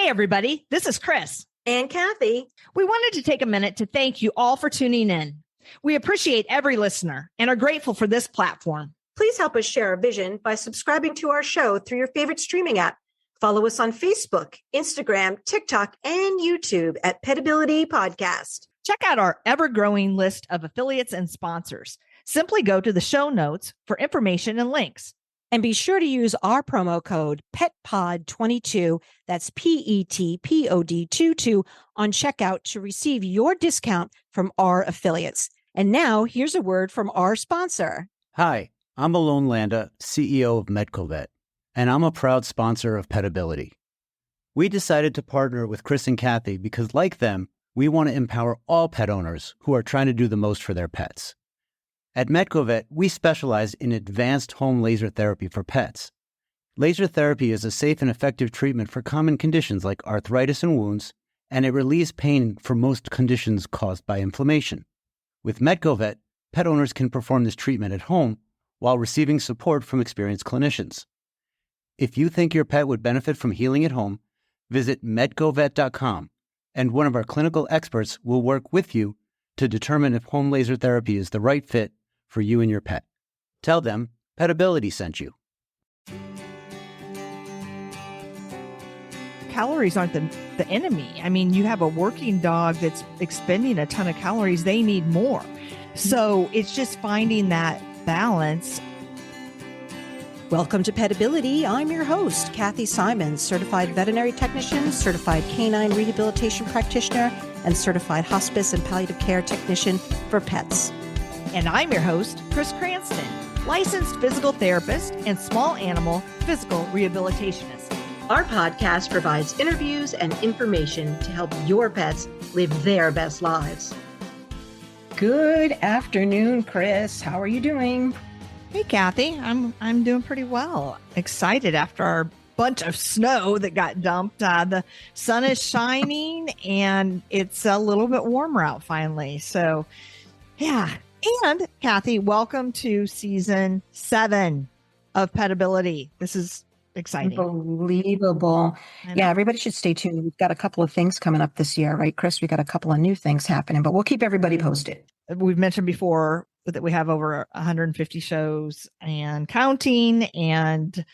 everybody. This is Chris. And Kathy. We wanted to take a minute to thank you all for tuning in. We appreciate every listener and are grateful for this platform. Please help us share our vision by subscribing to our show through your favorite streaming app. Follow us on Facebook, Instagram, TikTok, and YouTube at PetAbility Podcast. Check out our ever-growing list of affiliates and sponsors. Simply go to the show notes for information and links. And be sure to use our promo code PETPOD22, that's PETPOD22, on checkout to receive your discount from our affiliates. And now, here's a word from our sponsor. Hi, I'm Alon Landa, CEO of MedcoVet, and I'm a proud sponsor of PetAbility. We decided to partner with Chris and Kathy because, like them, we want to empower all pet owners who are trying to do the most for their pets. At MedcoVet, we specialize in advanced home laser therapy for pets. Laser therapy is a safe and effective treatment for common conditions like arthritis and wounds, and it relieves pain for most conditions caused by inflammation. With MedcoVet, pet owners can perform this treatment at home while receiving support from experienced clinicians. If you think your pet would benefit from healing at home, visit medcovet.com, and one of our clinical experts will work with you to determine if home laser therapy is the right fit for you and your pet. Tell them PetAbility sent you. Calories aren't the enemy. I mean, you have a working dog that's expending a ton of calories. They need more. So it's just finding that balance. Welcome to PetAbility. I'm your host, Kathy Simons, certified veterinary technician, certified canine rehabilitation practitioner, and certified hospice and palliative care technician for pets. And I'm your host, Chris Cranston, licensed physical therapist and small animal physical rehabilitationist. Our podcast provides interviews and information to help your pets live their best lives. Good afternoon, Chris. How are you doing? Hey, Kathy. I'm doing pretty well. Excited after our bunch of snow that got dumped. The sun is shining and it's a little bit warmer out finally. So, yeah. And Kathy, welcome to season 7 of PetAbility. This is exciting. Unbelievable. Yeah, everybody should stay tuned. We've got a couple of things coming up this year, right, Chris? We've got a couple of new things happening, but we'll keep everybody posted. We've mentioned before that we have over 150 shows and counting. And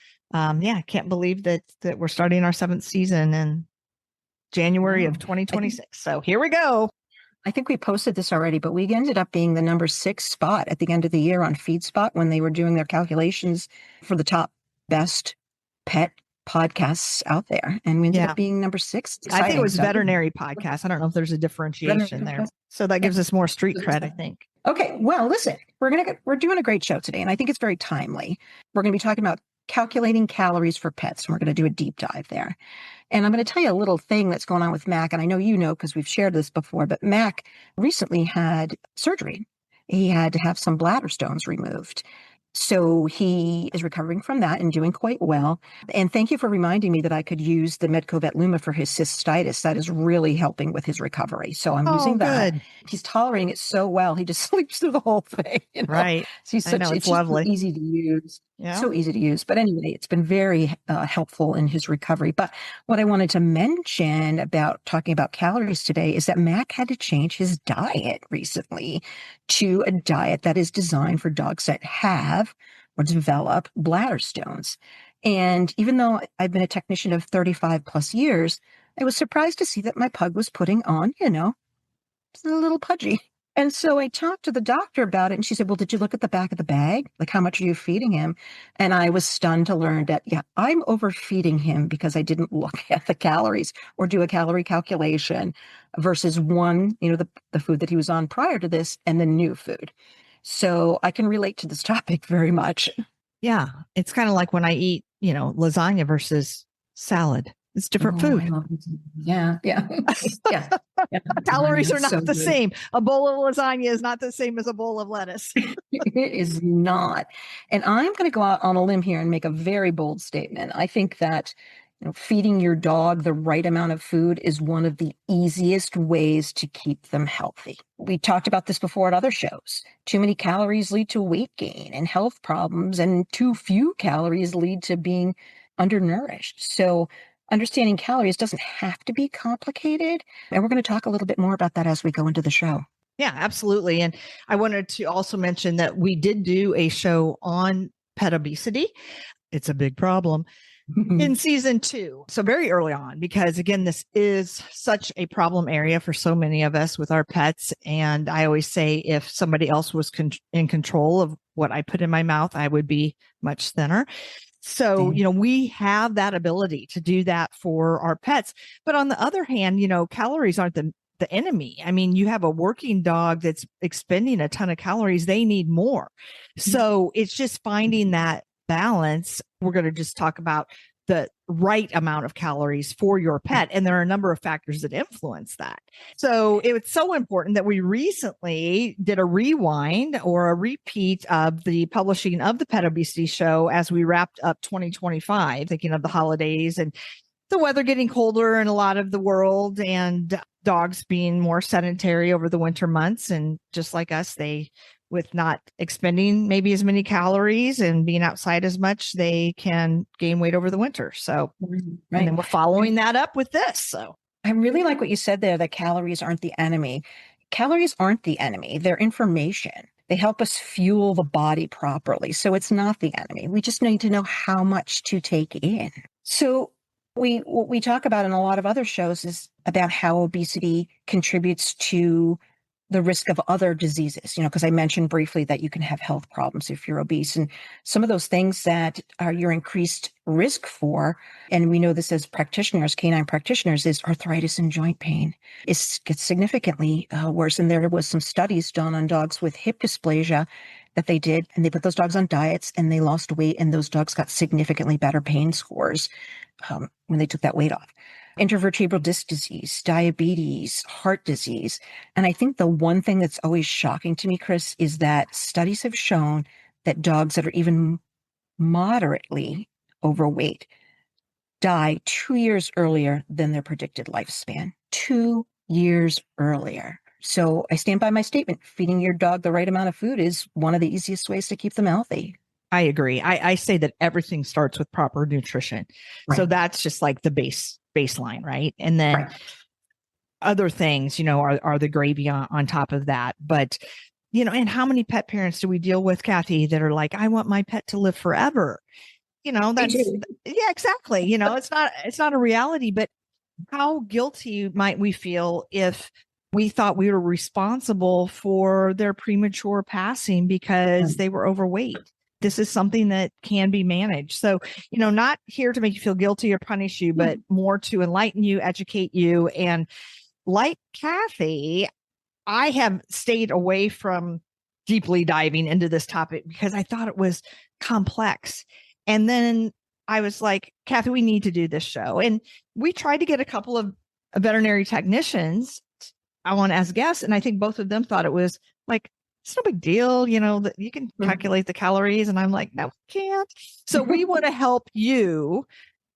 can't believe that we're starting our 7th season in January of 2026. So here we go. I think we posted this already, but we ended up being the number 6 spot at the end of the year on FeedSpot when they were doing their calculations for the top best pet podcasts out there. And we ended up being number 6. I think it was veterinary podcast. I don't know if there's a differentiation there. So that gives us more street cred, I think. Okay. Well, listen, we're doing a great show today, and I think it's very timely. We're going to be talking about calculating calories for pets. And we're going to do a deep dive there. And I'm going to tell you a little thing that's going on with Mac. And I know you know, because we've shared this before, but Mac recently had surgery. He had to have some bladder stones removed. So he is recovering from that and doing quite well. And thank you for reminding me that I could use the MedcoVet Luma for his cystitis. That is really helping with his recovery. So I'm using that. Good. He's tolerating it so well. He just sleeps through the whole thing. You know? Right. So he's it's lovely. So easy to use. Yeah. So easy to use. But anyway, it's been very helpful in his recovery. But what I wanted to mention about talking about calories today is that Mac had to change his diet recently to a diet that is designed for dogs that have or develop bladder stones. And even though I've been a technician of 35 plus years, I was surprised to see that my pug was putting on, a little pudgy. And so I talked to the doctor about it, and she said, well, did you look at the back of the bag? Like, how much are you feeding him? And I was stunned to learn that, I'm overfeeding him because I didn't look at the calories or do a calorie calculation versus one, the food that he was on prior to this and the new food. So I can relate to this topic very much. Yeah. It's kind of like when I eat, lasagna versus salad. It's different food. Yeah. Calories are not the same. A bowl of lasagna is not the same as a bowl of lettuce. It is not. And I'm going to go out on a limb here and make a very bold statement. I think that feeding your dog the right amount of food is one of the easiest ways to keep them healthy. We talked about this before at other shows. Too many calories lead to weight gain and health problems, and too few calories lead to being undernourished. So understanding calories doesn't have to be complicated. And we're going to talk a little bit more about that as we go into the show. Yeah, absolutely. And I wanted to also mention that we did do a show on pet obesity. It's a big problem in season 2. So very early on, because again, this is such a problem area for so many of us with our pets. And I always say, if somebody else was in control of what I put in my mouth, I would be much thinner. So, we have that ability to do that for our pets. But on the other hand, calories aren't the enemy. I mean, you have a working dog that's expending a ton of calories. They need more. So it's just finding that balance. We're going to just talk about the right amount of calories for your pet. And there are a number of factors that influence that. So it was so important that we recently did a rewind or a repeat of the publishing of the Pet Obesity Show as we wrapped up 2025, thinking of the holidays and the weather getting colder in a lot of the world and dogs being more sedentary over the winter months. And just like us, with not expending maybe as many calories and being outside as much, they can gain weight over the winter. So, and then we're following that up with this. So I really like what you said there, that calories aren't the enemy. Calories aren't the enemy. They're information. They help us fuel the body properly. So it's not the enemy. We just need to know how much to take in. So what we talk about in a lot of other shows is about how obesity contributes to the risk of other diseases, because I mentioned briefly that you can have health problems if you're obese. And some of those things that are your increased risk for, and we know this as practitioners, canine practitioners, is arthritis and joint pain. It gets significantly worse. And there was some studies done on dogs with hip dysplasia that they did, and they put those dogs on diets and they lost weight, and those dogs got significantly better pain scores when they took that weight off. Intervertebral disc disease, diabetes, heart disease. And I think the one thing that's always shocking to me, Chris, is that studies have shown that dogs that are even moderately overweight die 2 years earlier than their predicted lifespan. 2 years earlier. So I stand by my statement. Feeding your dog the right amount of food is one of the easiest ways to keep them healthy. I agree. I say that everything starts with proper nutrition. Right. So that's just like the baseline, right? And then other things, are the gravy on top of that. But, and how many pet parents do we deal with, Kathy, that are like, I want my pet to live forever? That's, yeah, exactly. It's not a reality, but how guilty might we feel if we thought we were responsible for their premature passing because they were overweight? This is something that can be managed. So, not here to make you feel guilty or punish you, but more to enlighten you, educate you. And like Kathy, I have stayed away from deeply diving into this topic because I thought it was complex. And then I was like, Kathy, we need to do this show. And we tried to get a couple of veterinary technicians on as guests. And I think both of them thought it was like, it's no big deal, that you can calculate the calories. And I'm like, no, we can't. So we want to help you,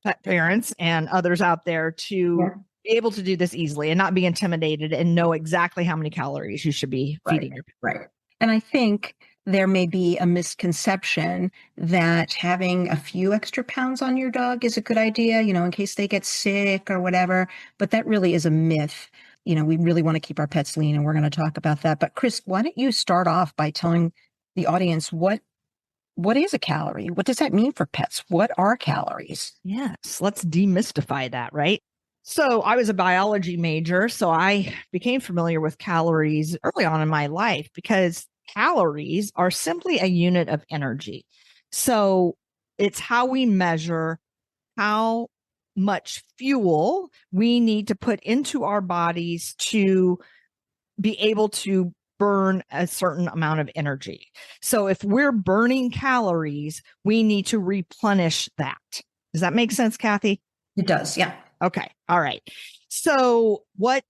pet parents and others out there, to be able to do this easily and not be intimidated and know exactly how many calories you should be feeding your pet. Right. And I think there may be a misconception that having a few extra pounds on your dog is a good idea, in case they get sick or whatever. But that really is a myth. We really want to keep our pets lean, and we're going to talk about that. But Chris, why don't you start off by telling the audience what is a calorie? What does that mean for pets? What are calories? Yes, let's demystify that, right? So I was a biology major, so I became familiar with calories early on in my life because calories are simply a unit of energy. So it's how we measure how much fuel we need to put into our bodies to be able to burn a certain amount of energy. So if we're burning calories, we need to replenish that. Does that make sense, Kathy? It does. Yeah. Okay. All right. So what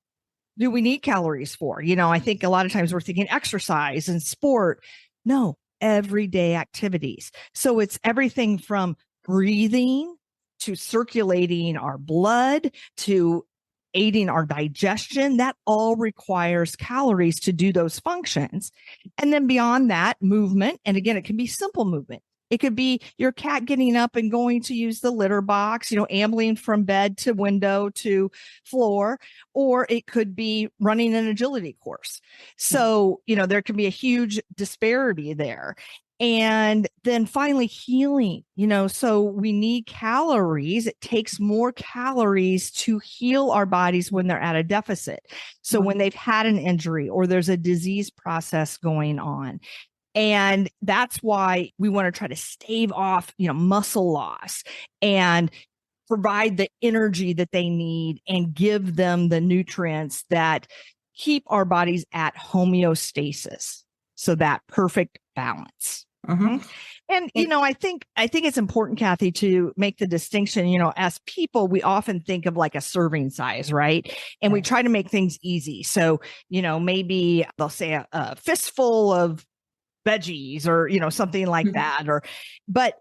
do we need calories for? I think a lot of times we're thinking exercise and sport. No, everyday activities. So it's everything from breathing to circulating our blood, to aiding our digestion. That all requires calories to do those functions. And then beyond that, movement. And again, it can be simple movement. It could be your cat getting up and going to use the litter box, ambling from bed to window to floor, or it could be running an agility course. So, there can be a huge disparity there. And then finally healing, so we need calories. It takes more calories to heal our bodies when they're at a deficit. So when they've had an injury or there's a disease process going on. And that's why we want to try to stave off, muscle loss and provide the energy that they need and give them the nutrients that keep our bodies at homeostasis. So that perfect balance. And, I think it's important, Kathy, to make the distinction, as people, we often think of like a serving size, right? And we try to make things easy. So, maybe they'll say a fistful of veggies or, something like that. But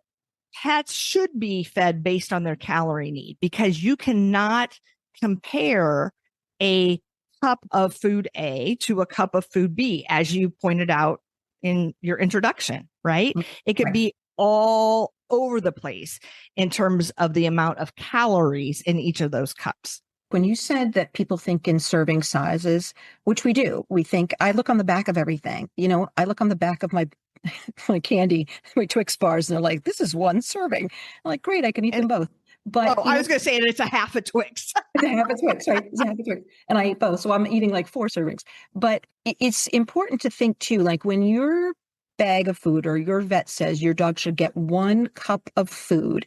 pets should be fed based on their calorie need, because you cannot compare a cup of food A to a cup of food B, as you pointed out in your introduction, right? It could be all over the place in terms of the amount of calories in each of those cups. When you said that people think in serving sizes, which we do, we think, I look on the back of everything. I look on the back of my candy, my Twix bars, and they're like, this is one serving. I'm like, great, I can eat them both. But I was going to say it's a half a Twix. It's a half a Twix, right? It's a half a Twix. And I eat both. So I'm eating like 4 servings. But it's important to think too, like when your bag of food or your vet says your dog should get 1 cup of food,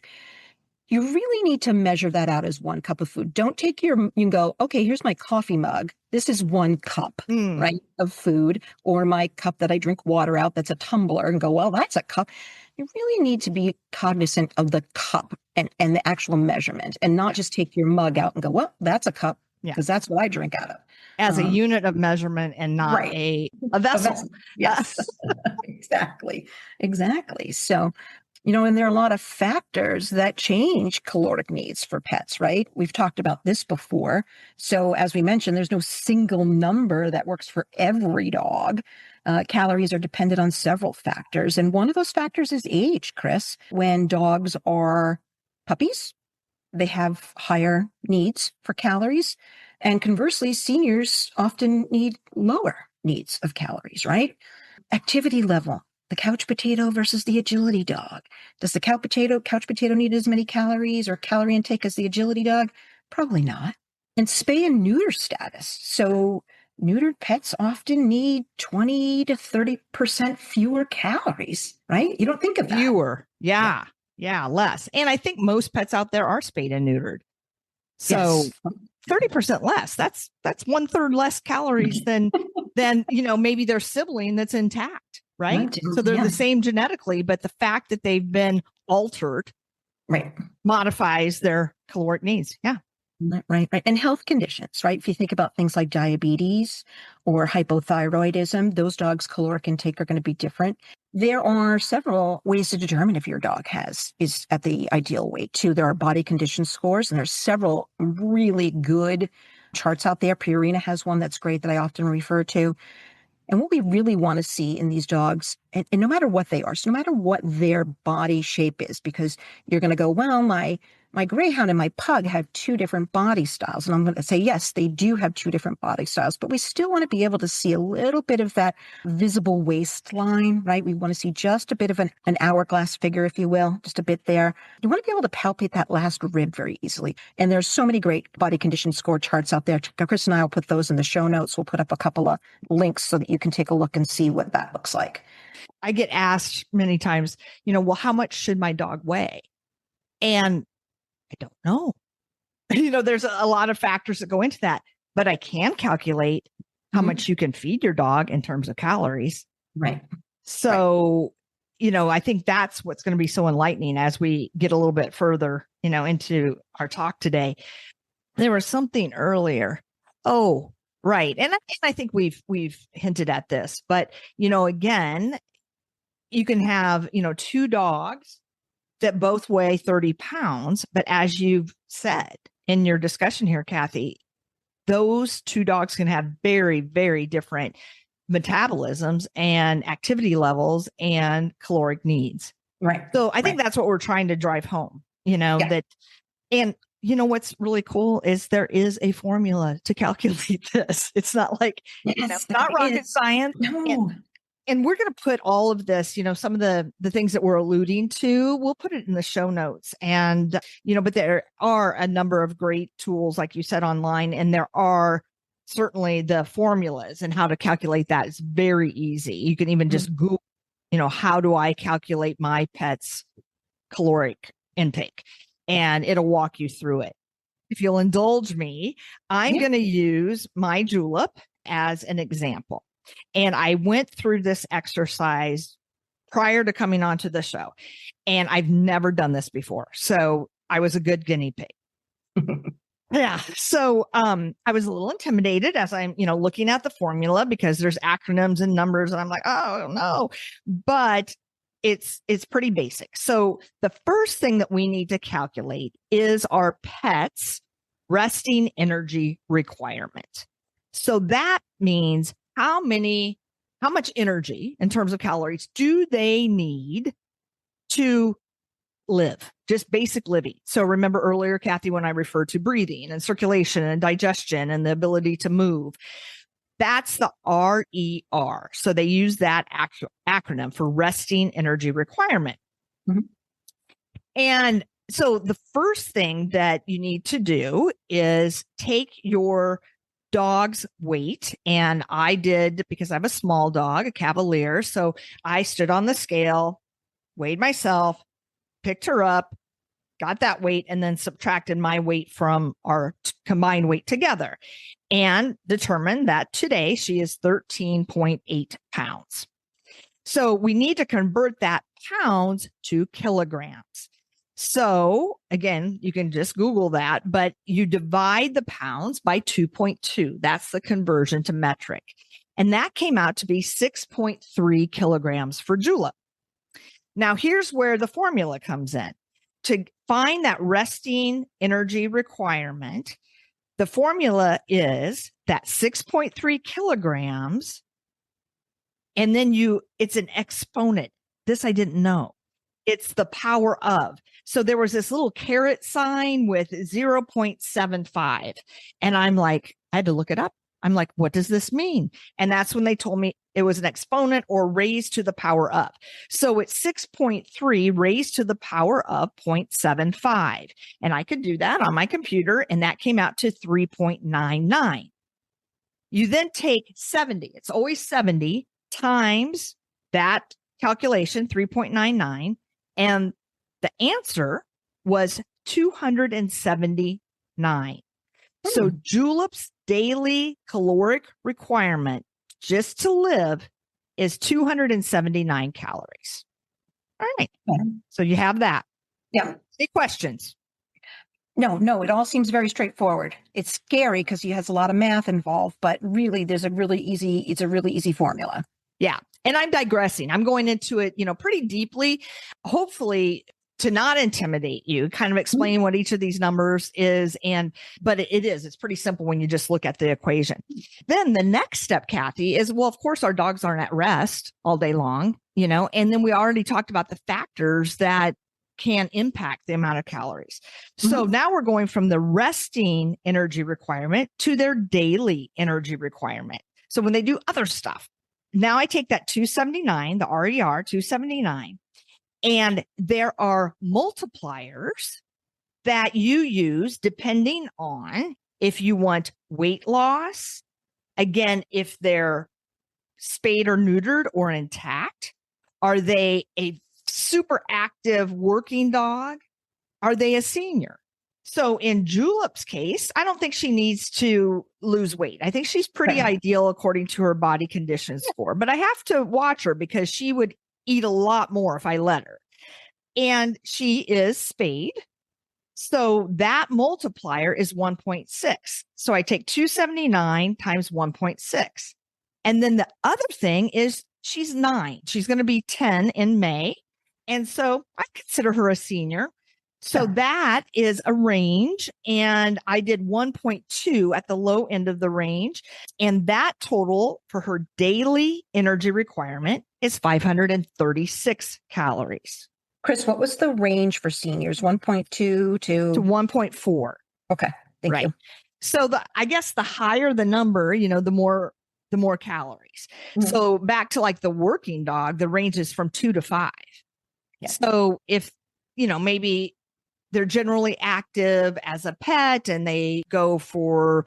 you really need to measure that out as 1 cup of food. Don't take you can go, okay, here's my coffee mug. This is 1 cup, right, of food, or my cup that I drink water out. That's a tumbler, and go, well, that's a cup. You really need to be cognizant of the cup and the actual measurement, and not just take your mug out and go, well, that's a cup, because that's what I drink out of. As a unit of measurement and not a vessel. Yes, exactly. So, and there are a lot of factors that change caloric needs for pets, right? We've talked about this before. So as we mentioned, there's no single number that works for every dog. Calories are dependent on several factors. And one of those factors is age, Chris. When dogs are puppies, they have higher needs for calories. And conversely, seniors often need lower needs of calories, right? Activity level. The couch potato versus the agility dog. Does the couch potato need as many calories or calorie intake as the agility dog? Probably not. And spay and neuter status. So neutered pets often need 20 to 30% fewer calories, right? You don't think of that. Fewer. Yeah, less. And I think most pets out there are spayed and neutered. So 30% less. That's 1/3 less calories than maybe their sibling that's intact. Right. So they're the same genetically, but the fact that they've been altered modifies their caloric needs. Yeah. Right. And health conditions, right? If you think about things like diabetes or hypothyroidism, those dogs' caloric intake are going to be different. There are several ways to determine if your dog is at the ideal weight too. There are body condition scores, and there's several really good charts out there. Purina has one that's great that I often refer to. And what we really want to see in these dogs, and no matter what they are, so no matter what their body shape is, because you're going to go, well, my greyhound and my pug have 2 different body styles. And I'm going to say, yes, they do have 2 different body styles, but we still want to be able to see a little bit of that visible waistline, right? We want to see just a bit of an hourglass figure, if you will, just a bit there. You want to be able to palpate that last rib very easily. And there's so many great body condition score charts out there. Chris and I will put those in the show notes. We'll put up a couple of links so that you can take a look and see what that looks like. I get asked many times, well, how much should my dog weigh? And I don't know. There's a lot of factors that go into that, but I can calculate how much you can feed your dog in terms of calories. Right. So, I think that's what's going to be so enlightening as we get a little bit further, into our talk today. There was something earlier. Oh, right. And I think we've hinted at this, but, again, you can have, 2 dogs that both weigh 30 pounds. But as you've said in your discussion here, Kathy, those 2 dogs can have very, very different metabolisms and activity levels and caloric needs. Right. So I think that's what we're trying to drive home, that, and what's really cool is there is a formula to calculate this. It's not like, Yes, not rocket science. No. And we're going to put all of this, some of the things that we're alluding to, we'll put it in the show notes. And, but there are a number of great tools, like you said, online. And there are certainly the formulas and how to calculate that is very easy. You can even just Google, how do I calculate my pet's caloric intake? And it'll walk you through it. If you'll indulge me, I'm going to use my julep as an example. And I went through this exercise prior to coming onto the show, and I've never done this before. So I was a good guinea pig. Yeah. So I was a little intimidated as I'm, looking at the formula because there's acronyms and numbers, and I'm like, oh no, but it's pretty basic. So the first thing that we need to calculate is our pet's resting energy requirement. So that means how much energy in terms of calories do they need to live, just basic living. So remember earlier, Kathy, when I referred to breathing and circulation and digestion and the ability to move, that's the RER. So they use that acronym for resting energy requirement. Mm-hmm. And so the first thing that you need to do is take your dog's weight. And I did, because I have a small dog, a Cavalier. So I stood on the scale, weighed myself, picked her up, got that weight, and then subtracted my weight from our combined weight together and determined that today she is 13.8 pounds. So we need to convert that pounds to kilograms. So again, you can just Google that, but you divide the pounds by 2.2. That's the conversion to metric. And that came out to be 6.3 kilograms for julep. Now, here's where the formula comes in. To find that resting energy requirement, the formula is that 6.3 kilograms, and then it's an exponent. This I didn't know. It's the power of. So there was this little caret sign with 0.75. And I'm like, I had to look it up. I'm like, what does this mean? And that's when they told me it was an exponent or raised to the power of. So it's 6.3 raised to the power of 0.75. And I could do that on my computer, and that came out to 3.99. You then take 70. It's always 70 times that calculation, 3.99. And the answer was 279. So julep's daily caloric requirement just to live is 279 calories. All right. So you have that. Yeah. Any questions? No, it all seems very straightforward. It's scary because it has a lot of math involved, but really it's a really easy formula. Yeah. And I'm digressing. I'm going into it, pretty deeply, hopefully to not intimidate you, kind of explain what each of these numbers is. But it's pretty simple when you just look at the equation. Then the next step, Kathy, is, well, of course, our dogs aren't at rest all day long, and then we already talked about the factors that can impact the amount of calories. So now we're going from the resting energy requirement to their daily energy requirement. So when they do other stuff, now I take that 279, the RER 279, and there are multipliers that you use depending on if you want weight loss, again, if they're spayed or neutered or intact, are they a super active working dog? Are they a senior? So in Julep's case, I don't think she needs to lose weight. I think she's pretty ideal according to her body condition score, but I have to watch her because she would eat a lot more if I let her. And she is spayed. So that multiplier is 1.6. So I take 279 times 1.6. And then the other thing is she's 9. She's going to be 10 in May. And so I consider her a senior. So that is a range. And I did 1.2 at the low end of the range. And that total for her daily energy requirement is 536 calories. Chris, what was the range for seniors? 1.2 to to 1.4. Okay. Thank Right. you. So I guess the higher the number, the more calories. Mhm. So back to like the working dog, the range is from 2 to 5. Yeah. So if, maybe they're generally active as a pet and they go for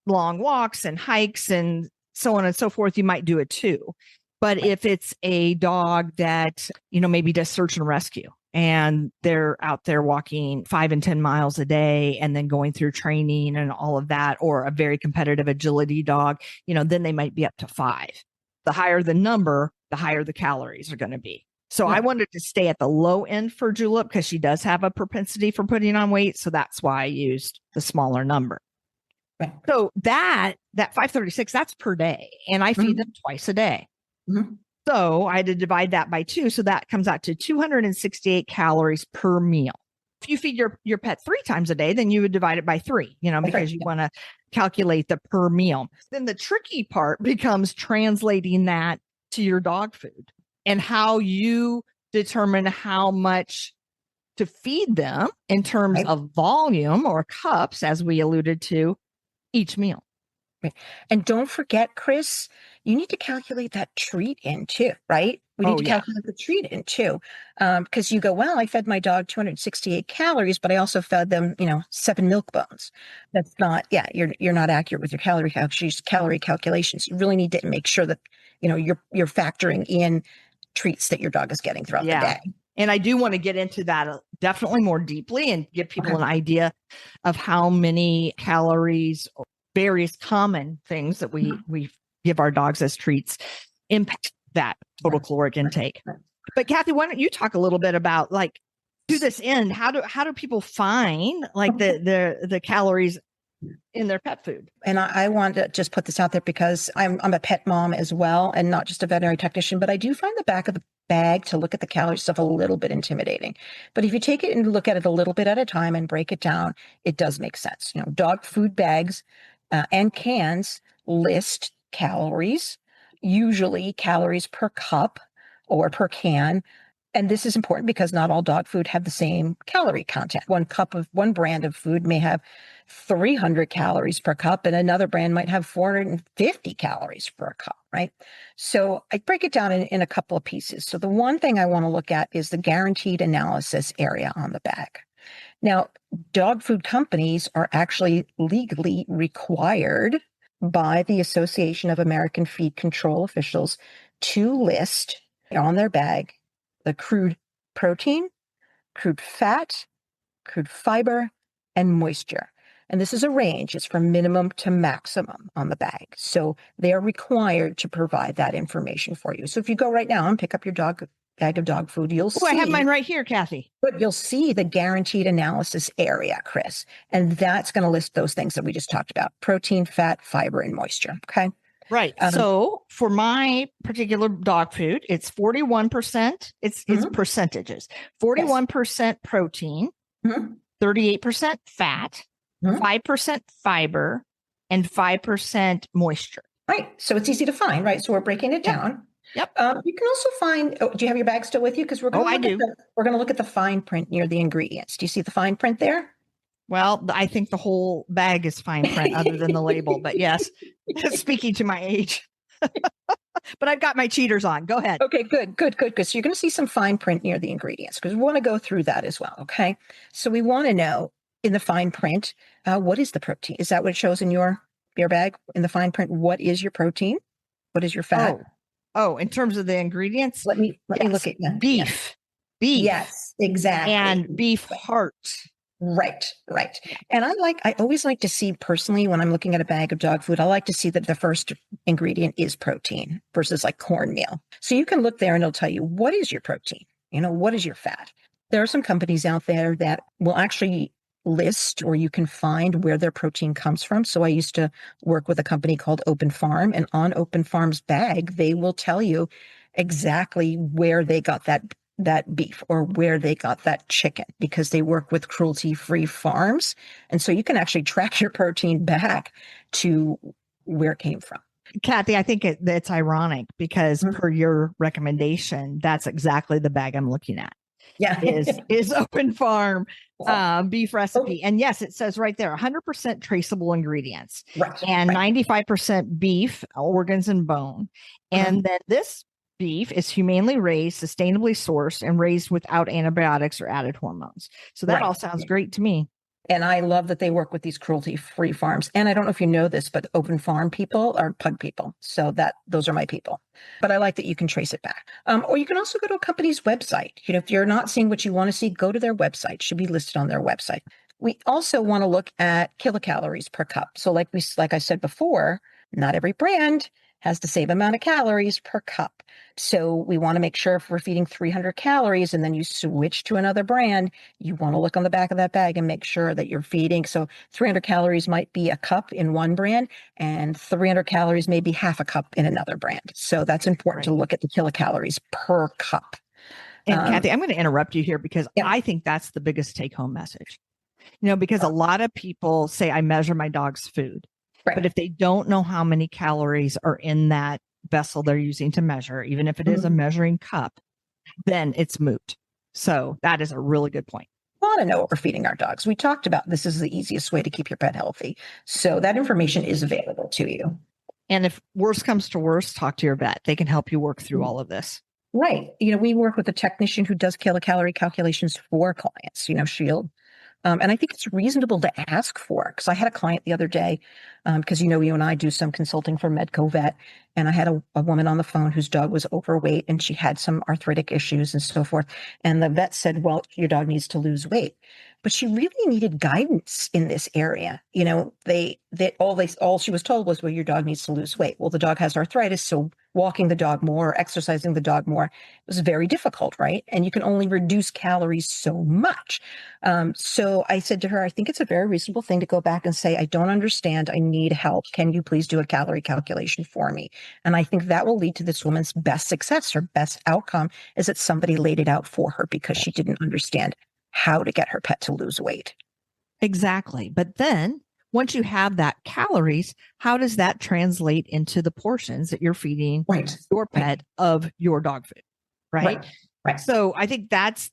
long walks and hikes and so on and so forth, you might do a 2. But if it's a dog that, maybe does search and rescue and they're out there walking 5 and 10 miles a day and then going through training and all of that, or a very competitive agility dog, then they might be up to 5. The higher the number, the higher the calories are going to be. So I wanted to stay at the low end for Julep because she does have a propensity for putting on weight. So that's why I used the smaller number. Right. So that 536, that's per day. And I feed them twice a day. Mhm. So I had to divide that by 2. So that comes out to 268 calories per meal. If you feed your pet 3 times a day, then you would divide it by 3, because you want to calculate the per meal. Then the tricky part becomes translating that to your dog food and how you determine how much to feed them in terms of volume or cups, as we alluded to, each meal. Right. And don't forget, Chris, you need to calculate that treat in too, right? We need to calculate the treat in too. Because you go, well, I fed my dog 268 calories, but I also fed them, 7 milk bones. That's not, you're not accurate with your calorie calculations. You really need to make sure that, you're factoring in treats that your dog is getting throughout the day. And I do want to get into that definitely more deeply and give people an idea of how many calories, various common things that we give our dogs as treats impact that total caloric intake. But Kathy, why don't you talk a little bit about, like, to this end, how do people find like the calories in their pet food? And I want to just put this out there because I'm a pet mom as well, and not just a veterinary technician, but I do find the back of the bag to look at the calorie stuff a little bit intimidating. But if you take it and look at it a little bit at a time and break it down, it does make sense. Dog food bags and cans list calories, usually calories per cup or per can. And this is important because not all dog food have the same calorie content. One brand of food may have 300 calories per cup, and another brand might have 450 calories per cup, right? So I break it down in a couple of pieces. So the one thing I want to look at is the guaranteed analysis area on the bag. Now, dog food companies are actually legally required by the Association of American Feed Control Officials to list on their bag the crude protein, crude fat, crude fiber, and moisture. And this is a range. It's from minimum to maximum on the bag. So they are required to provide that information for you. So if you go right now and pick up your bag of dog food, you'll see. I have mine right here, Kathy. But you'll see the guaranteed analysis area, Chris. And that's going to list those things that we just talked about: protein, fat, fiber, and moisture. Okay. Right. So for my particular dog food, it's 41%. It's percentages. 41% protein, 38% fat, 5% fiber, and 5% moisture. Right. So it's easy to find, right? So we're breaking it down. Yep. You can also find, do you have your bag still with you? Because we're going to look at the fine print near the ingredients. Do you see the fine print there? Well, I think the whole bag is fine print other than the label, but yes, speaking to my age. But I've got my cheaters on. Go ahead. Okay, good. So you're going to see some fine print near the ingredients because we want to go through that as well. Okay. So we want to know in the fine print, what is the protein? Is that what it shows in your bag in the fine print? What is your protein? What is your fat? Oh, in terms of the ingredients? Let me look at that. Beef. Yes, exactly. And beef heart. Right. And I always like to see personally when I'm looking at a bag of dog food, I like to see that the first ingredient is protein versus like cornmeal. So you can look there and it'll tell you what is your protein, what is your fat. There are some companies out there that will actually list, or you can find where their protein comes from. So I used to work with a company called Open Farm, and on Open Farm's bag, they will tell you exactly where they got that beef or where they got that chicken, because they work with cruelty-free farms. And so you can actually track your protein back to where it came from. Kathy, I think it's ironic because per your recommendation, that's exactly the bag I'm looking at. Yeah. is Open Farm beef recipe. Oh. And yes, it says right there, 100% traceable ingredients Right. and right. 95% beef, organs, and bone. And then this beef is humanely raised, sustainably sourced, and raised without antibiotics or added hormones. So that all sounds great to me. And I love that they work with these cruelty-free farms. And I don't know if you know this, but Open Farm people are pug people. So those are my people. But I like that you can trace it back. Or you can also go to a company's website. If you're not seeing what you want to see, go to their website. It should be listed on their website. We also want to look at kilocalories per cup. So like I said before, not every brand has the same amount of calories per cup. So we want to make sure if we're feeding 300 calories and then you switch to another brand, you want to look on the back of that bag and make sure that you're feeding. So 300 calories might be a cup in one brand and 300 calories may be half a cup in another brand. So that's important to look at the kilocalories per cup. And Kathy, I'm going to interrupt you here because I think that's the biggest take home message. Because a lot of people say, I measure my dog's food. Right. But if they don't know how many calories are in that vessel they're using to measure, even if it is a measuring cup, then it's moot. So that is a really good point. We want to know what we're feeding our dogs. We talked about this is the easiest way to keep your pet healthy. So that information is available to you. And if worse comes to worse, talk to your vet. They can help you work through all of this. Right. We work with a technician who does kilocalorie calculations for clients, Shield. And I think it's reasonable to ask for, because I had a client the other day, because you and I do some consulting for Medco Vet, and I had a woman on the phone whose dog was overweight and she had some arthritic issues and so forth. And the vet said, well, your dog needs to lose weight. But she really needed guidance in this area. All she was told was, well, your dog needs to lose weight. Well, the dog has arthritis, so walking the dog more, exercising the dog more was very difficult, right? And you can only reduce calories so much. So I said to her, I think it's a very reasonable thing to go back and say, I don't understand. I need help. Can you please do a calorie calculation for me? And I think that will lead to this woman's best success. Her best outcome is that somebody laid it out for her because she didn't understand how to get her pet to lose weight. Exactly. But then once you have that calories, how does that translate into the portions that you're feeding your pet of your dog food? Right. So I think that's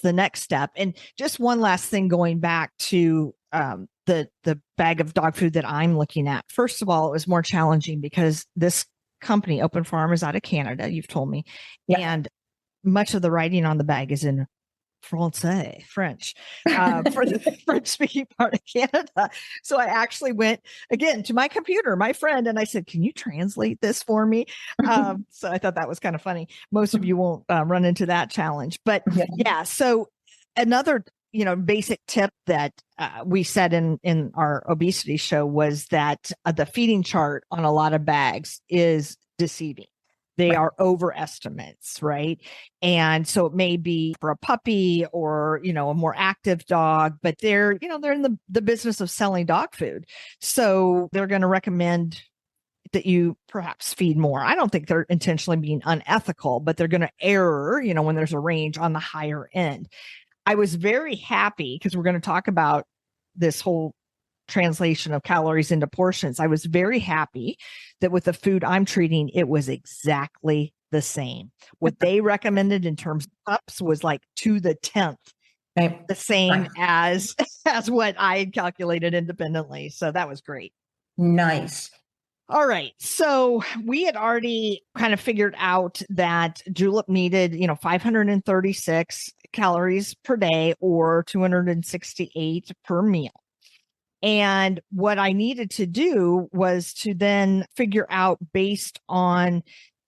the next step. And just one last thing, going back to the bag of dog food that I'm looking at. First of all, it was more challenging because this company, Open Farm, is out of Canada, you've told me. Yep. And much of the writing on the bag is in French, for the French-speaking part of Canada. So I actually went again to my computer, my friend, and I said, can you translate this for me? So I thought that was kind of funny. Most of you won't run into that challenge, but so another, basic tip that we said in our obesity show was that the feeding chart on a lot of bags is deceiving. They are overestimates, right? And so it may be for a puppy or, a more active dog, but they're in the business of selling dog food. So they're going to recommend that you perhaps feed more. I don't think they're intentionally being unethical, but they're going to err, when there's a range on the higher end. I was very happy because we're going to talk about this whole translation of calories into portions. I was very happy that with the food I'm treating, it was exactly the same. What they recommended in terms of cups was like to the 10th, the same as what I had calculated independently. So that was great. Nice. All right. So we had already kind of figured out that Julep needed, 536 calories per day or 268 per meal. And what I needed to do was to then figure out, based on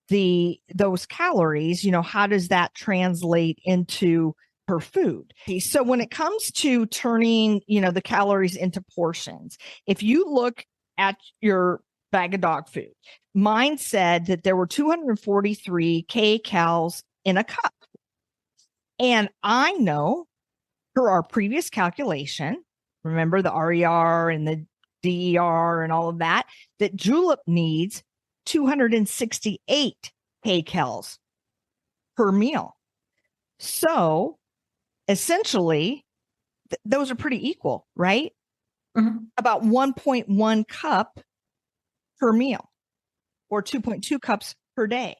those calories, how does that translate into her food? So when it comes to turning, the calories into portions, if you look at your bag of dog food, mine said that there were 243 kcals in a cup. And I know per our previous calculation, remember the RER and the DER and all of that Julep needs 268 kcals per meal. So essentially, those are pretty equal, right? Mm-hmm. About 1.1 cup per meal or 2.2 cups per day.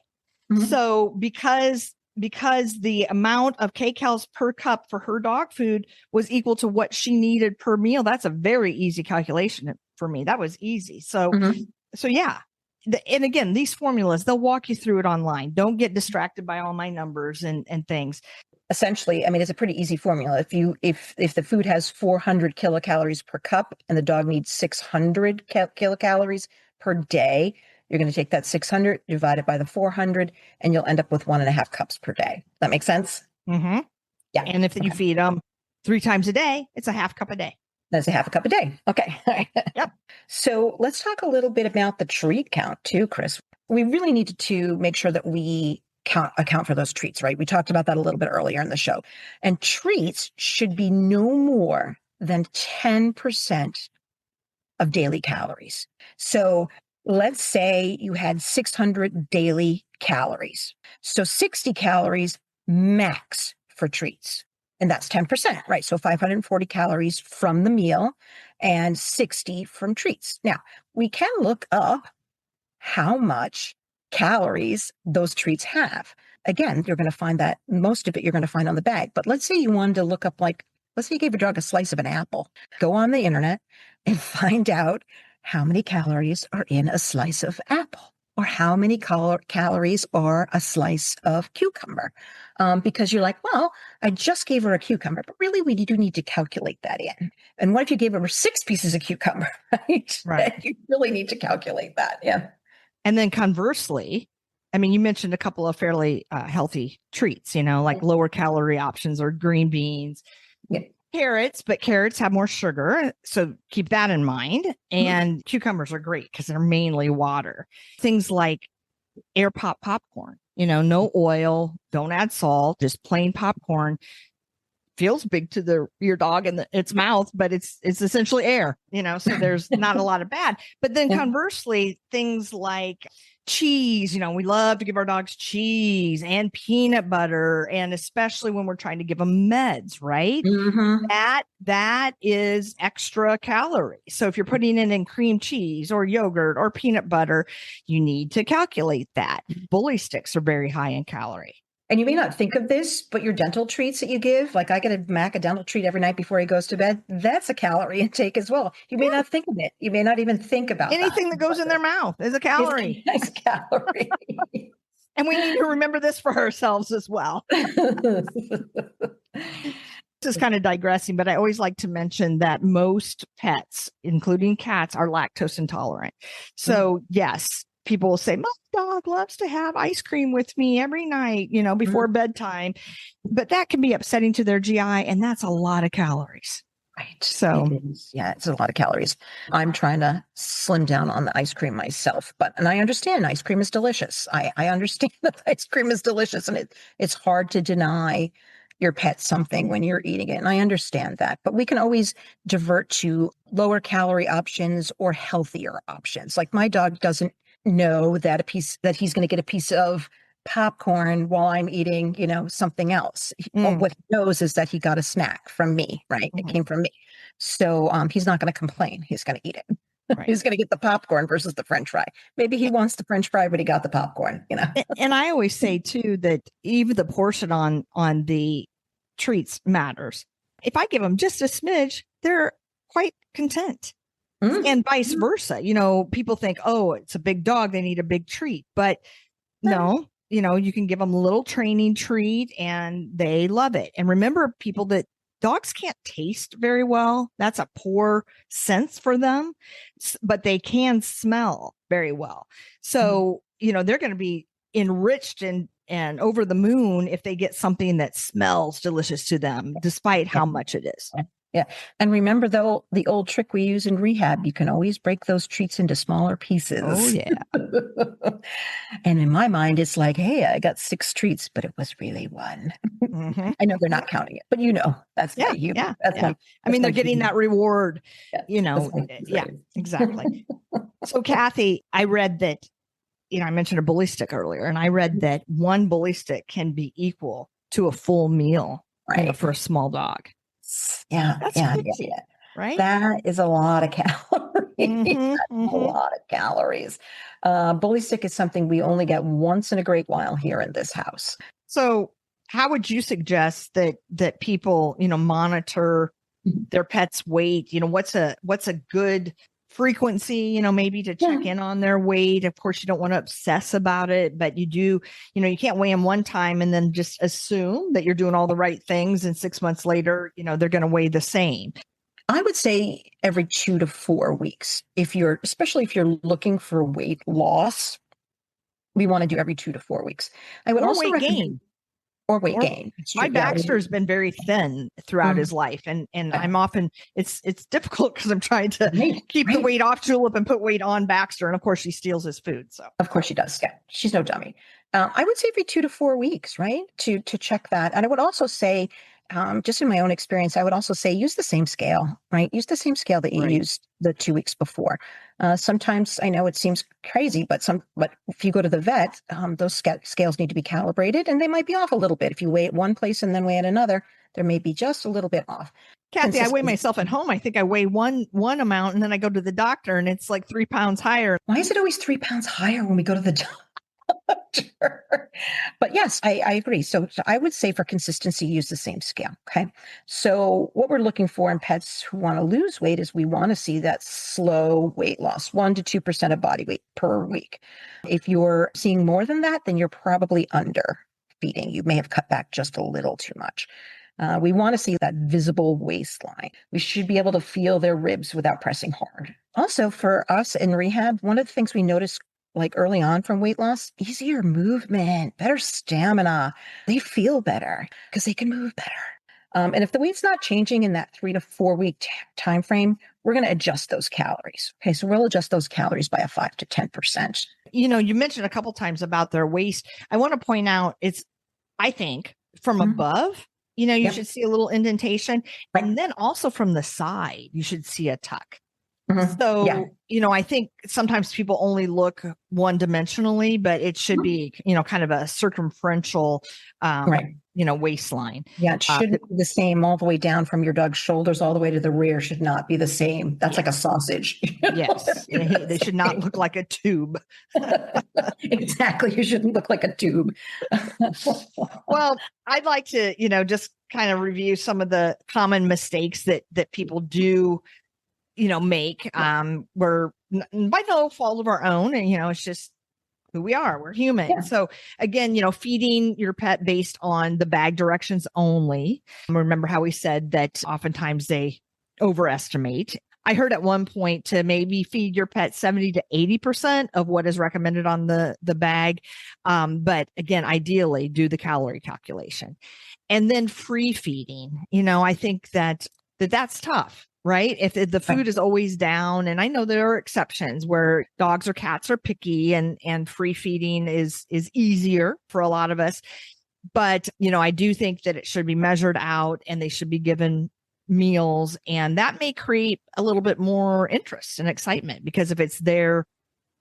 Mm-hmm. So because because the amount of kcals per cup for her dog food was equal to what she needed per meal. That's a very easy calculation for me. That was easy. So, so yeah. And again, these formulas, they'll walk you through it online. Don't get distracted by all my numbers and things. Essentially, I mean, it's a pretty easy formula. If the food has 400 kilocalories per cup and the dog needs 600 kilocalories per day, you're going to take that 600, divide it by the 400, and you'll end up with 1.5 cups per day. That makes sense? Mm-hmm. Yeah. And if you feed them 3 times a day, it's a half cup a day. That's a half a cup a day. Okay. Yep. So let's talk a little bit about the treat count too, Chris. We really need to make sure that we account for those treats, right? We talked about that a little bit earlier in the show. And treats should be no more than 10% of daily calories. So let's say you had 600 daily calories. So 60 calories max for treats. And that's 10%, right? So 540 calories from the meal and 60 from treats. Now, we can look up how much calories those treats have. Again, you're going to find that most of it you're going to find on the bag. But let's say you wanted to look up, like, let's say you gave a dog a slice of an apple. Go on the internet and find out how many calories are in a slice of apple, or how many calories are a slice of cucumber. Because you're like, well, I just gave her a cucumber, but really we do need to calculate that in. And what if you gave her 6 pieces of cucumber, right? Right. You really need to calculate that. Yeah. And then conversely, I mean, you mentioned a couple of fairly healthy treats, like lower calorie options or green beans, carrots, but carrots have more sugar. So keep that in mind. And cucumbers are great because they're mainly water. Things like air pop popcorn, no oil, don't add salt, just plain popcorn. Feels big to your dog in its mouth, but it's essentially air, so there's not a lot of bad. But then conversely, things like cheese, we love to give our dogs cheese and peanut butter, and especially when we're trying to give them meds, right? Mm-hmm. That is extra calories. So if you're putting it in cream cheese or yogurt or peanut butter, you need to calculate that. Bully sticks are very high in calorie. And you may not think of this, but your dental treats that you give, like I get a dental treat every night before he goes to bed, that's a calorie intake as well. You may not think of it. You may not even think about anything that goes in their mouth is a calorie. It's a calorie. And we need to remember this for ourselves as well. This is kind of digressing, but I always like to mention that most pets, including cats, are lactose intolerant. So yes, people will say, my dog loves to have ice cream with me every night, before bedtime. But that can be upsetting to their GI, and that's a lot of calories. Right. So, it's a lot of calories. I'm trying to slim down on the ice cream myself, and I understand ice cream is delicious. I understand that ice cream is delicious, and it's hard to deny your pet something when you're eating it. And I understand that, but we can always divert to lower calorie options or healthier options. Like my dog doesn't know that he's going to get a piece of popcorn while I'm eating, something else. What he knows is that he got a snack from me, right? It came from me. So he's not going to complain. He's going to eat it. Right. He's going to get the popcorn versus the French fry. Maybe he wants the French fry, but he got the popcorn, And I always say too, that even the portion on the treats matters. If I give them just a smidge, they're quite content. And vice versa. People think, oh, it's a big dog, they need a big treat. But no, you can give them a little training treat and they love it. And remember, people, that dogs can't taste very well. That's a poor sense for them, but they can smell very well. So, they're going to be enriched and over the moon if they get something that smells delicious to them, despite how much it is. Yeah. And remember, though, the old trick we use in rehab, you can always break those treats into smaller pieces. Oh, yeah. And in my mind, it's like, hey, I got 6 treats, but it was really 1. I know they're not counting it, but that's my humor. I mean, they're getting that reward, Yeah, exactly. So, Kathy, I read that, I mentioned a bully stick earlier, and I read that 1 bully stick can be equal to a full meal for a small dog. Yeah. Right? That is a lot of calories. A lot of calories. Bully stick is something we only get once in a great while here in this house. So how would you suggest that people, monitor their pet's weight? What's a good frequency, maybe to check in on their weight? Of course, you don't want to obsess about it, but you do, you can't weigh them one time and then just assume that you're doing all the right things. And 6 months later, they're going to weigh the same. I would say every 2 to 4 weeks. Especially if you're looking for weight loss, we want to do every 2 to 4 weeks. I would also weight gain. Or weight gain. My Baxter's been very thin throughout his life. And I'm often, it's difficult because I'm trying to keep the weight off Julep and put weight on Baxter. And of course she steals his food. So of course she does. Yeah. She's no dummy. I would say every 2 to 4 weeks, right? To check that. And I would also say, just in my own experience, I would also say use the same scale, right? Use the same scale that you used the 2 weeks before. Sometimes I know it seems crazy, but if you go to the vet, those scales need to be calibrated and they might be off a little bit. If you weigh at one place and then weigh at another, there may be just a little bit off. Kathy, I weigh myself at home. I think I weigh one amount and then I go to the doctor and it's like 3 pounds higher. Why is it always 3 pounds higher when we go to the doctor? But yes, I agree. So I would say for consistency, use the same scale. Okay. So what we're looking for in pets who want to lose weight is we want to see that slow weight loss, 1 to 2% of body weight per week. If you're seeing more than that, then you're probably under feeding. You may have cut back just a little too much. We want to see that visible waistline. We should be able to feel their ribs without pressing hard. Also, for us in rehab, one of the things we noticed like early on from weight loss, easier movement, better stamina. They feel better because they can move better. And if the weight's not changing in that 3 to 4 week time frame, we're going to adjust those calories. Okay, so we'll adjust those calories by a 5 to 10%. You mentioned a couple times about their waist. I want to point out I think from above, you should see a little indentation, and then also from the side, you should see a tuck. So, I think sometimes people only look one dimensionally, but it should be, kind of a circumferential, waistline. Yeah. It shouldn't be the same all the way down from your dog's shoulders all the way to the rear should not be the same. That's like a sausage. Yes. They should not look like a tube. Exactly. You shouldn't look like a tube. Well, I'd like to, just kind of review some of the common mistakes that people do make, we're by no fault of our own. And, it's just who we are. We're human. Yeah. So again, feeding your pet based on the bag directions only. Remember how we said that oftentimes they overestimate. I heard at one point to maybe feed your pet 70 to 80% of what is recommended on the bag. But again, ideally do the calorie calculation. And then free feeding, I think that's tough. Right? If the food is always down, and I know there are exceptions where dogs or cats are picky and free feeding is easier for a lot of us. But, I do think that it should be measured out and they should be given meals, and that may create a little bit more interest and excitement, because if it's there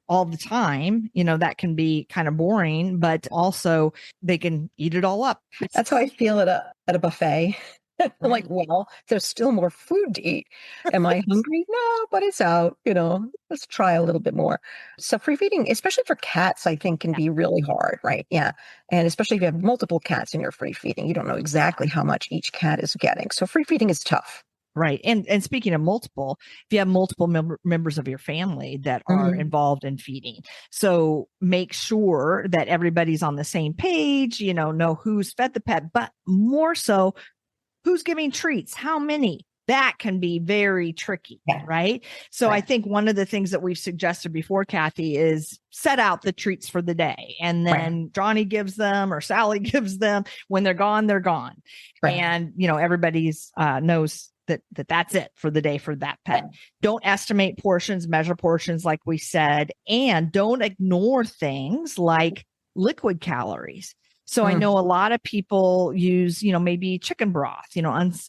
all the time, that can be kind of boring, but also they can eat it all up. That's how I feel at a buffet. I'm like, well, there's still more food to eat. Am I hungry? No, but it's out, let's try a little bit more. So free feeding, especially for cats, I think can be really hard, right? Yeah. And especially if you have multiple cats in your free feeding, you don't know exactly how much each cat is getting. So free feeding is tough. Right. And speaking of multiple, if you have multiple members of your family that are involved in feeding, so make sure that everybody's on the same page, know who's fed the pet, but more so, who's giving treats? How many? That can be very tricky, right? So I think one of the things that we've suggested before, Kathy, is set out the treats for the day. And then Johnny gives them or Sally gives them. When they're gone, they're gone. Right. And, everybody's knows that's it for the day for that pet. Don't estimate portions, measure portions like we said, and don't ignore things like liquid calories. So I know a lot of people use, maybe chicken broth,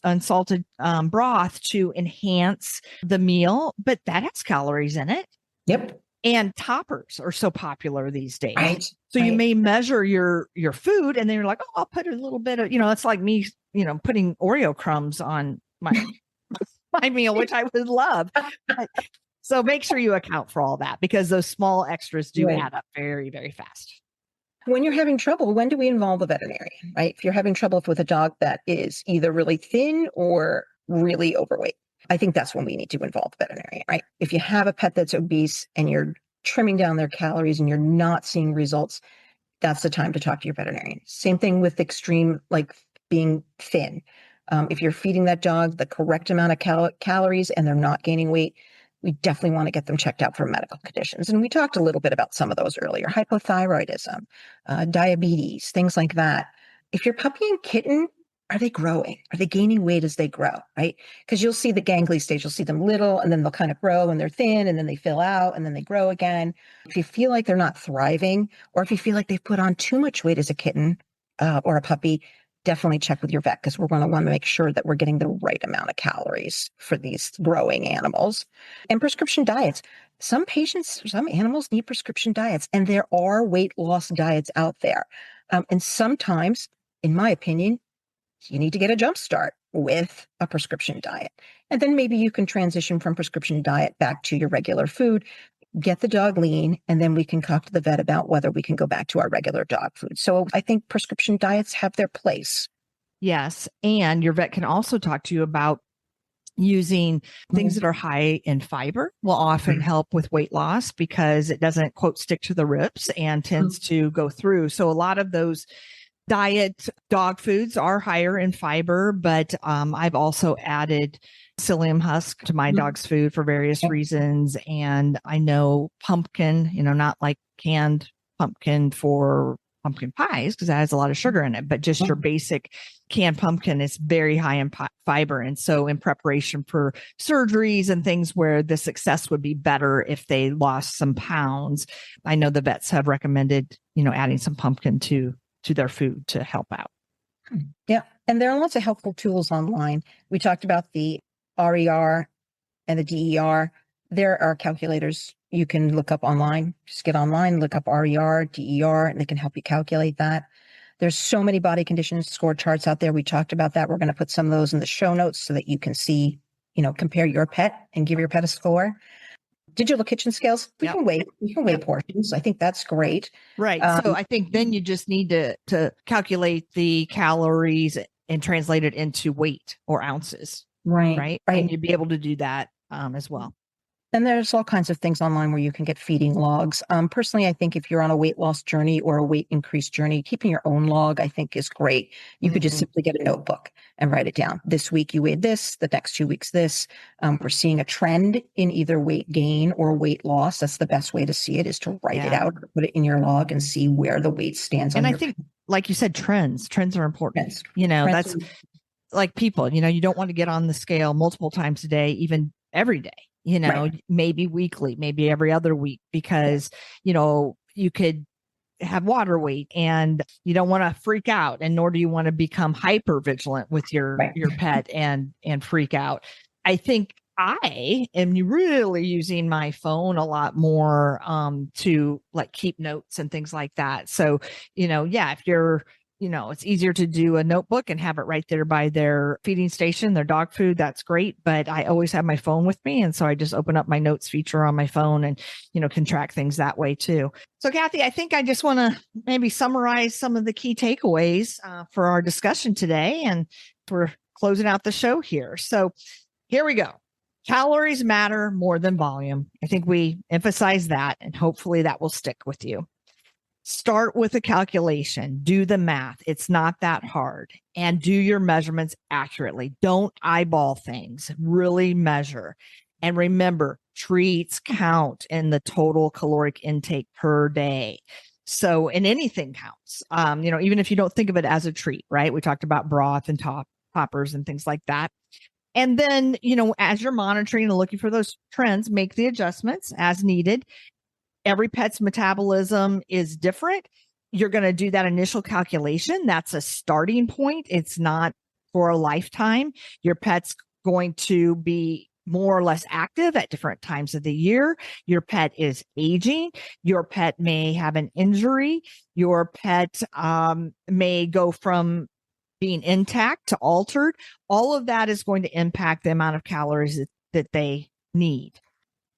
unsalted broth to enhance the meal, but that has calories in it. Yep. And toppers are so popular these days. Right. So you may measure your food and then you're like, oh, I'll put a little bit of, it's like me, putting Oreo crumbs on my meal, which I would love. So make sure you account for all that, because those small extras do add up very, very fast. When you're having trouble, when do we involve the veterinarian, right? If you're having trouble with a dog that is either really thin or really overweight, I think that's when we need to involve the veterinarian, right? If you have a pet that's obese and you're trimming down their calories and you're not seeing results, that's the time to talk to your veterinarian. Same thing with extreme, like being thin. If you're feeding that dog the correct amount of calories and they're not gaining weight, we definitely want to get them checked out for medical conditions. And we talked a little bit about some of those earlier: hypothyroidism, diabetes, things like that. If your puppy and kitten, are they growing? Are they gaining weight as they grow, right? Because you'll see the gangly stage. You'll see them little, and then they'll kind of grow, and they're thin, and then they fill out, and then they grow again. If you feel like they're not thriving, or if you feel like they've put on too much weight as a kitten or a puppy, definitely check with your vet, because we're going to want to make sure that we're getting the right amount of calories for these growing animals. And prescription diets. Some animals need prescription diets, and there are weight loss diets out there. And sometimes, in my opinion, you need to get a jump start with a prescription diet. And then maybe you can transition from prescription diet back to your regular food, get the dog lean, and then we can talk to the vet about whether we can go back to our regular dog food. So I think prescription diets have their place. Yes. And your vet can also talk to you about using things that are high in fiber will often help with weight loss, because it doesn't, quote, stick to the ribs and tends to go through. So a lot of those diet dog foods are higher in fiber, but I've also added psyllium husk to my dog's food for various reasons. And I know pumpkin, not like canned pumpkin for pumpkin pies, because that has a lot of sugar in it, but just your basic canned pumpkin is very high in fiber. And so in preparation for surgeries and things where the success would be better if they lost some pounds, I know the vets have recommended, adding some pumpkin to their food to help out. Yeah. And there are lots of helpful tools online. We talked about the RER and the DER. There are calculators you can look up online. Just get online, look up RER, DER, and they can help you calculate that. There's so many body condition score charts out there. We talked about that. We're going to put some of those in the show notes so that you can see, compare your pet and give your pet a score. Digital kitchen scales, we can weigh portions. I think that's great. Right. So I think then you just need to calculate the calories and translate it into weight or ounces. Right. And you'd be able to do that as well. And there's all kinds of things online where you can get feeding logs. Personally, I think if you're on a weight loss journey or a weight increase journey, keeping your own log, I think, is great. You could just simply get a notebook and write it down. This week you weighed this, the next 2 weeks this. We're seeing a trend in either weight gain or weight loss. That's the best way to see it, is to write it out, put it in your log and see where the weight stands. And I think, like you said, trends are important. That's like people, you don't want to get on the scale multiple times a day, even every day. Maybe weekly, maybe every other week, because, you could have water weight and you don't want to freak out, and nor do you want to become hyper vigilant with your pet and freak out. I think I am really using my phone a lot more to like keep notes and things like that. So, if you're it's easier to do a notebook and have it right there by their feeding station, their dog food. That's great. But I always have my phone with me. And so I just open up my notes feature on my phone and, can track things that way too. So Kathy, I think I just want to maybe summarize some of the key takeaways for our discussion today. And we're closing out the show here. So here we go. Calories matter more than volume. I think we emphasize that, and hopefully that will stick with you. Start with a calculation. Do the math. It's not that hard. And do your measurements accurately. Don't eyeball things. Really measure. And remember, treats count in the total caloric intake per day. So, and anything counts. Even if you don't think of it as a treat, right? We talked about broth and toppers and things like that. And then, as you're monitoring and looking for those trends, make the adjustments as needed. Every pet's metabolism is different. You're going to do that initial calculation. That's a starting point. It's not for a lifetime. Your pet's going to be more or less active at different times of the year. Your pet is aging. Your pet may have an injury. Your pet may go from being intact to altered. All of that is going to impact the amount of calories that they need.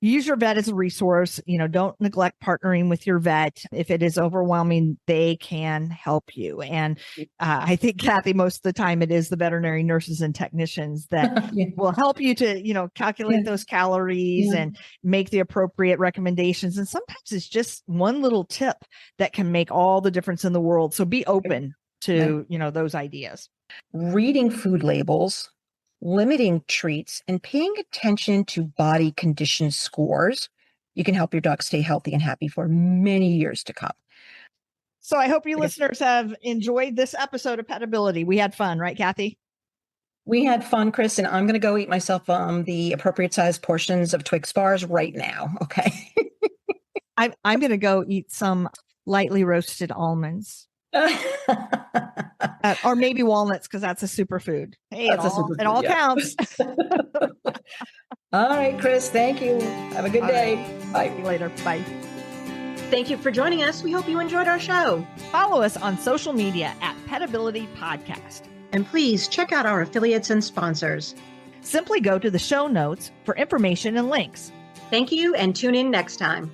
use your vet as a resource. Don't neglect partnering with your vet. If it is overwhelming, they can help you. And I think, Kathy, most of the time it is the veterinary nurses and technicians that will help you to, calculate those calories and make the appropriate recommendations. And sometimes it's just one little tip that can make all the difference in the world. So be open to, those ideas. Reading food labels, limiting treats, and paying attention to body condition scores, you can help your dog stay healthy and happy for many years to come. So I hope you listeners have enjoyed this episode of PetAbility. We had fun, right, Kathy? We had fun, Chris, and I'm going to go eat myself the appropriate size portions of Twix bars right now. Okay. I'm going to go eat some lightly roasted almonds. Or maybe walnuts, because that's a superfood. Hey, it all counts. All right, Chris, thank you. Have a good day. Right. Bye. See you later. Bye. Thank you for joining us. We hope you enjoyed our show. Follow us on social media at PetAbility Podcast. And please check out our affiliates and sponsors. Simply go to the show notes for information and links. Thank you, and tune in next time.